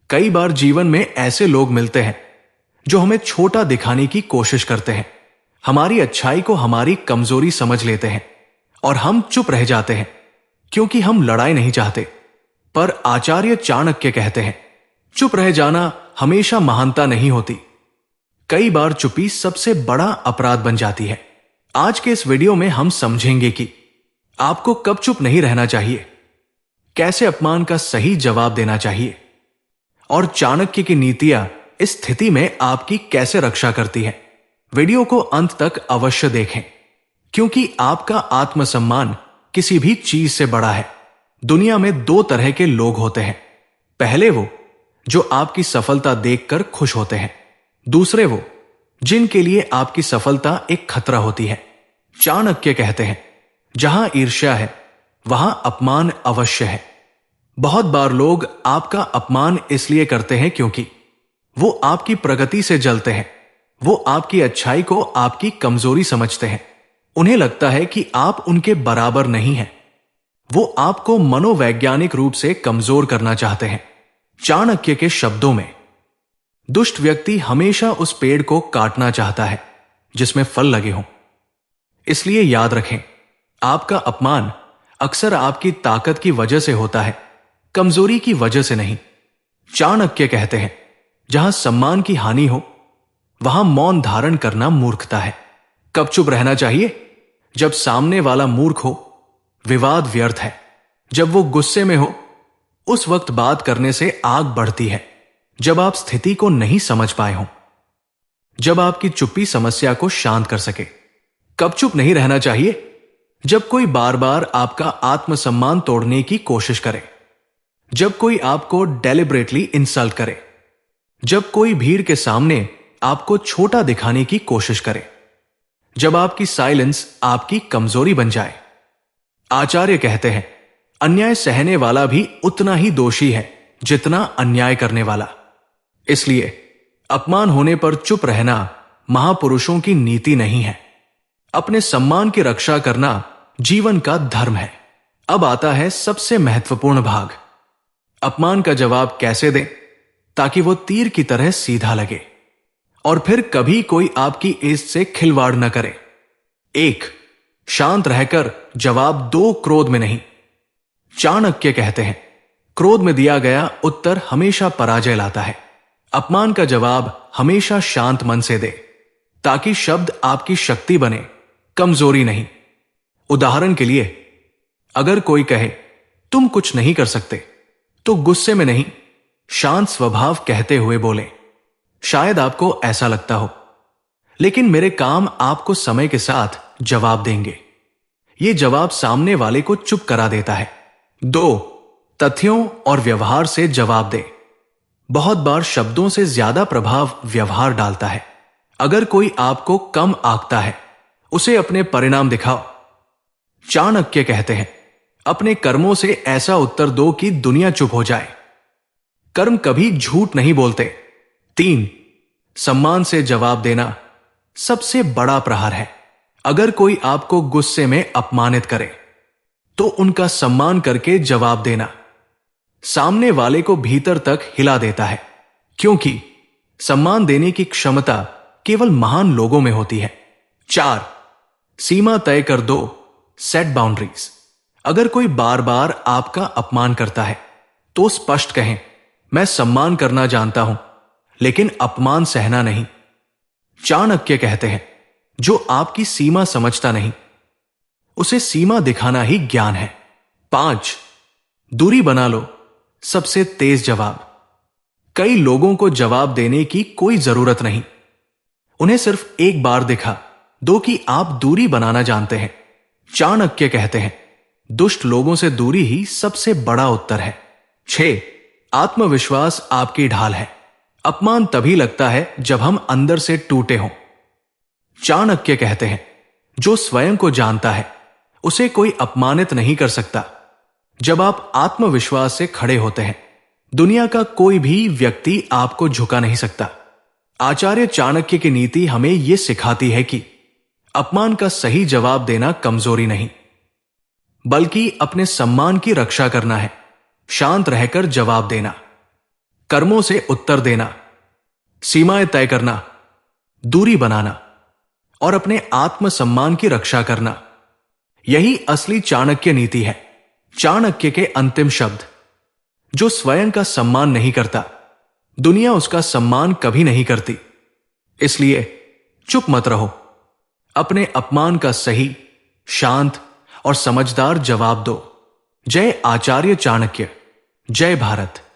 कई बार जीवन में ऐसे लोग मिलते हैं जो हमें छोटा दिखाने की कोशिश करते हैं, हमारी अच्छाई को हमारी कमजोरी समझ लेते हैं और हम चुप रह जाते हैं क्योंकि हम लड़ाई नहीं चाहते। पर आचार्य चाणक्य कहते हैं, चुप रह जाना हमेशा महानता नहीं होती। कई बार चुप्पी सबसे बड़ा अपराध बन जाती है। आज के इस वीडियो में हम समझेंगे कि आपको कब चुप नहीं रहना चाहिए, कैसे अपमान का सही जवाब देना चाहिए और चाणक्य की नीतियां इस स्थिति में आपकी कैसे रक्षा करती है। वीडियो को अंत तक अवश्य देखें क्योंकि आपका आत्मसम्मान किसी भी चीज से बड़ा है। दुनिया में दो तरह के लोग होते हैं। पहले वो जो आपकी सफलता देखकर खुश होते हैं, दूसरे वो जिनके लिए आपकी सफलता एक खतरा होती है। चाणक्य कहते हैं, जहां ईर्ष्या है वहां अपमान अवश्य है। बहुत बार लोग आपका अपमान इसलिए करते हैं क्योंकि वो आपकी प्रगति से जलते हैं। वो आपकी अच्छाई को आपकी कमजोरी समझते हैं। उन्हें लगता है कि आप उनके बराबर नहीं हैं। वो आपको मनोवैज्ञानिक रूप से कमजोर करना चाहते हैं। चाणक्य के शब्दों में, दुष्ट व्यक्ति हमेशा उस पेड़ को काटना चाहता है जिसमें फल लगे हों। इसलिए याद रखें, आपका अपमान अक्सर आपकी ताकत की वजह से होता है, कमजोरी की वजह से नहीं। चाणक्य कहते हैं, जहां सम्मान की हानि हो वहां मौन धारण करना मूर्खता है। कब चुप रहना चाहिए? जब सामने वाला मूर्ख हो, विवाद व्यर्थ है। जब वो गुस्से में हो, उस वक्त बात करने से आग बढ़ती है। जब आप स्थिति को नहीं समझ पाए हो, जब आपकी चुप्पी समस्या को शांत कर सके। कब चुप नहीं रहना चाहिए? जब कोई बार बार आपका आत्मसम्मान तोड़ने की कोशिश करे, जब कोई आपको डेलिबरेटली इंसल्ट करे, जब कोई भीड़ के सामने आपको छोटा दिखाने की कोशिश करे, जब आपकी साइलेंस आपकी कमजोरी बन जाए। आचार्य कहते हैं, अन्याय सहने वाला भी उतना ही दोषी है जितना अन्याय करने वाला। इसलिए अपमान होने पर चुप रहना महापुरुषों की नीति नहीं है। अपने सम्मान की रक्षा करना जीवन का धर्म है। अब आता है सबसे महत्वपूर्ण भाग, अपमान का जवाब कैसे दें ताकि वो तीर की तरह सीधा लगे और फिर कभी कोई आपकी इज्जत से खिलवाड़ न करे। 1. शांत रहकर जवाब दो, क्रोध में नहीं। चाणक्य कहते हैं, क्रोध में दिया गया उत्तर हमेशा पराजय लाता है। अपमान का जवाब हमेशा शांत मन से दे ताकि शब्द आपकी शक्ति बने, कमजोरी नहीं। उदाहरण के लिए, अगर कोई कहे तुम कुछ नहीं कर सकते, तो गुस्से में नहीं, शांत स्वभाव कहते हुए बोले, शायद आपको ऐसा लगता हो, लेकिन मेरे काम आपको समय के साथ जवाब देंगे। यह जवाब सामने वाले को चुप करा देता है। 2. तथ्यों और व्यवहार से जवाब दे। बहुत बार शब्दों से ज्यादा प्रभाव व्यवहार डालता है। अगर कोई आपको कम आंकता है, उसे अपने परिणाम दिखाओ। चाणक्य कहते हैं, अपने कर्मों से ऐसा उत्तर दो कि दुनिया चुप हो जाए। कर्म कभी झूठ नहीं बोलते। 3. सम्मान से जवाब देना सबसे बड़ा प्रहार है। अगर कोई आपको गुस्से में अपमानित करे तो उनका सम्मान करके जवाब देना सामने वाले को भीतर तक हिला देता है, क्योंकि सम्मान देने की क्षमता केवल महान लोगों में होती है। 4. सीमा तय कर दो, सेट बाउंड्रीज। अगर कोई बार बार आपका अपमान करता है तो स्पष्ट कहें, मैं सम्मान करना जानता हूं लेकिन अपमान सहना नहीं। चाणक्य कहते हैं, जो आपकी सीमा समझता नहीं उसे सीमा दिखाना ही ज्ञान है। 5. दूरी बना लो, सबसे तेज जवाब। कई लोगों को जवाब देने की कोई जरूरत नहीं, उन्हें सिर्फ एक बार दिखा दो कि आप दूरी बनाना जानते हैं। चाणक्य कहते हैं, दुष्ट लोगों से दूरी ही सबसे बड़ा उत्तर है। 6. आत्मविश्वास आपकी ढाल है। अपमान तभी लगता है जब हम अंदर से टूटे हों। चाणक्य कहते हैं, जो स्वयं को जानता है उसे कोई अपमानित नहीं कर सकता। जब आप आत्मविश्वास से खड़े होते हैं, दुनिया का कोई भी व्यक्ति आपको झुका नहीं सकता। आचार्य चाणक्य की नीति हमें यह सिखाती है कि अपमान का सही जवाब देना कमजोरी नहीं, बल्कि अपने सम्मान की रक्षा करना है। शांत रहकर जवाब देना कर्मों से उत्तर देना, सीमाएं तय करना, दूरी बनाना और अपने आत्मसम्मान की रक्षा करना, यही असली चाणक्य नीति है। चाणक्य के अंतिम शब्द, जो स्वयं का सम्मान नहीं करता, दुनिया उसका सम्मान कभी नहीं करती। इसलिए चुप मत रहो, अपने अपमान का सही, शांत और समझदार जवाब दो। जय आचार्य चाणक्य, जय भारत।